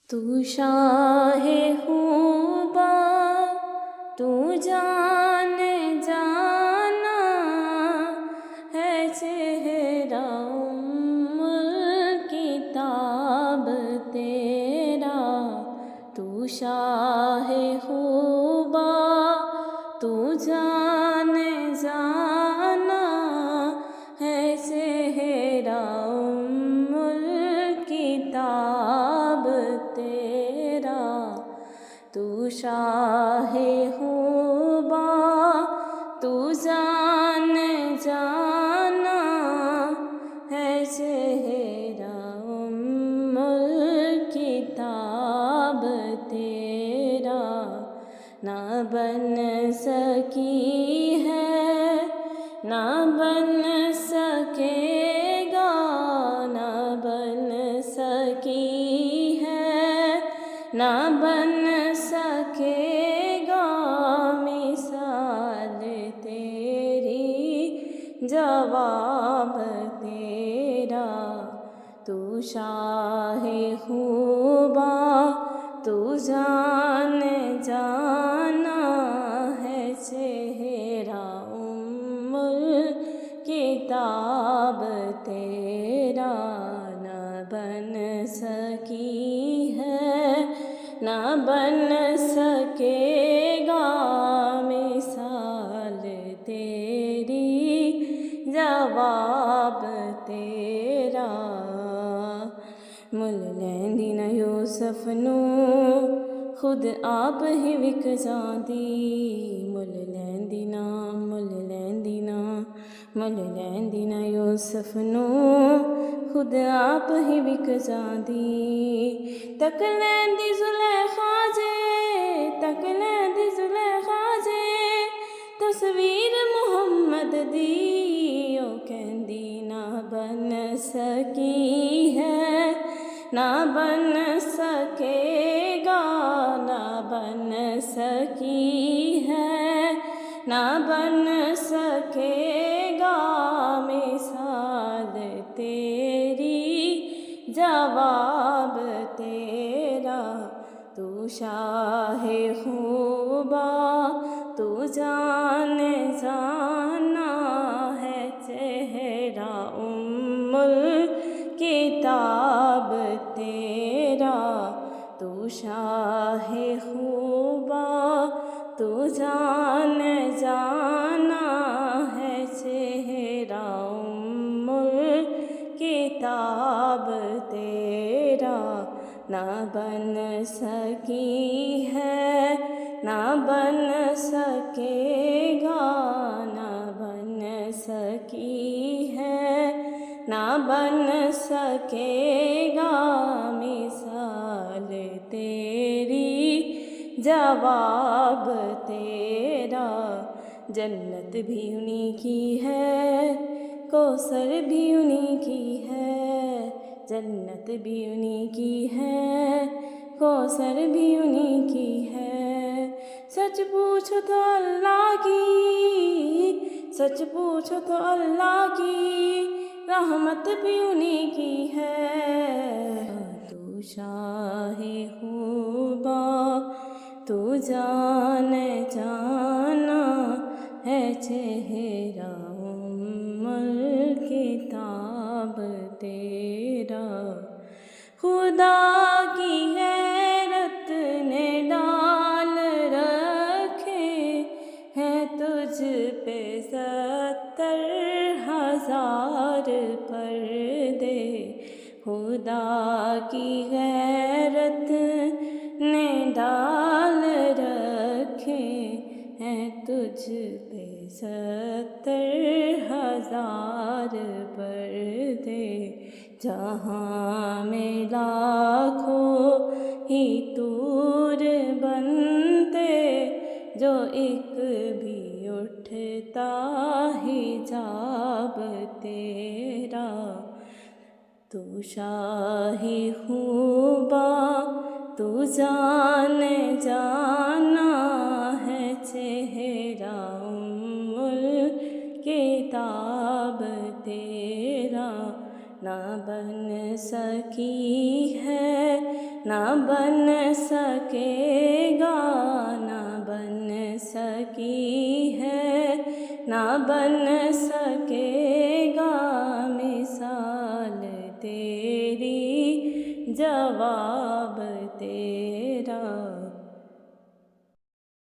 تو شاہ خوبا تو جان جانا ہے چہرہ ام الکتاب تیرا، تو شاہ خوبا تو جان جانا ہے چہرہ ام الکتاب تیرا، تو شاہ خوبا تو جان جانا ہے چہرہ ام الکتاب تیرا، نہ بن سکی ہے نہ بن سکے گا، نہ بن سکی ہے نہ بن سکے گا مثال تیری، جواب تیرا، تو شاہ خوبا تو جان جانا ہے چہرہ ام الکتاب تیرا، نہ بن سکی ہے نہ بن سکے گا مثال تیری، جواب تیرا، مل لیندی نہ یوسف نو خود آپ ہی وک جاندی، مل لیندی نہ یوسف نو خود آپ ہی وک جاندی، تک لیندی زلیخا جے تصویر محمد دی، او کہندی نہ بن سکی ہے نہ بن سکے گا، نہ بن سکی ہے نہ بن سکے گا مثال تیری، جواب تیرا، تو شاہ خوبا تو جان جانا ہے چہرہ ام الکتاب تیرا، تو شاہ خوبا تو جان جانا ہے چہرہ ام الکتاب تیرا، نہ بن سکی ہے نہ بن سکے گا، نہ بن سکی ہے نہ بن سکے گا مثال تیری، جواب تیرا، جنت بھی انہی کی ہے کوثر بھی انہی کی ہے، جنت بھی انہی کی ہے کوثر بھی انہی کی ہے، سچ پوچھو تو اللہ کی سچ پوچھو تو اللہ کی رحمت بھی انہی کی ہے، تو شاہ خوبا تو جان جانا ہے چہرہ ام الکتاب تیرا، خدا کی غیرت نے ڈال رکھے ہیں تجھ پہ 70,000 پردے، خدا کی غیرت نے ڈال رکھے ہیں تجھ پہ 70,000 پردے، جہاں میں لاکھوں ہی طور بنتے جو ایک بھی اٹھتا حجاب تیرا، تو شاہ خوبا تو جان جانا ہے چہرہ ام الکتاب تیرا، نہ بن سکی ہے نہ بن سکے گا، نہ بن سکی ہے، نہ بن سکے گا مثال تیری، جواب تیرا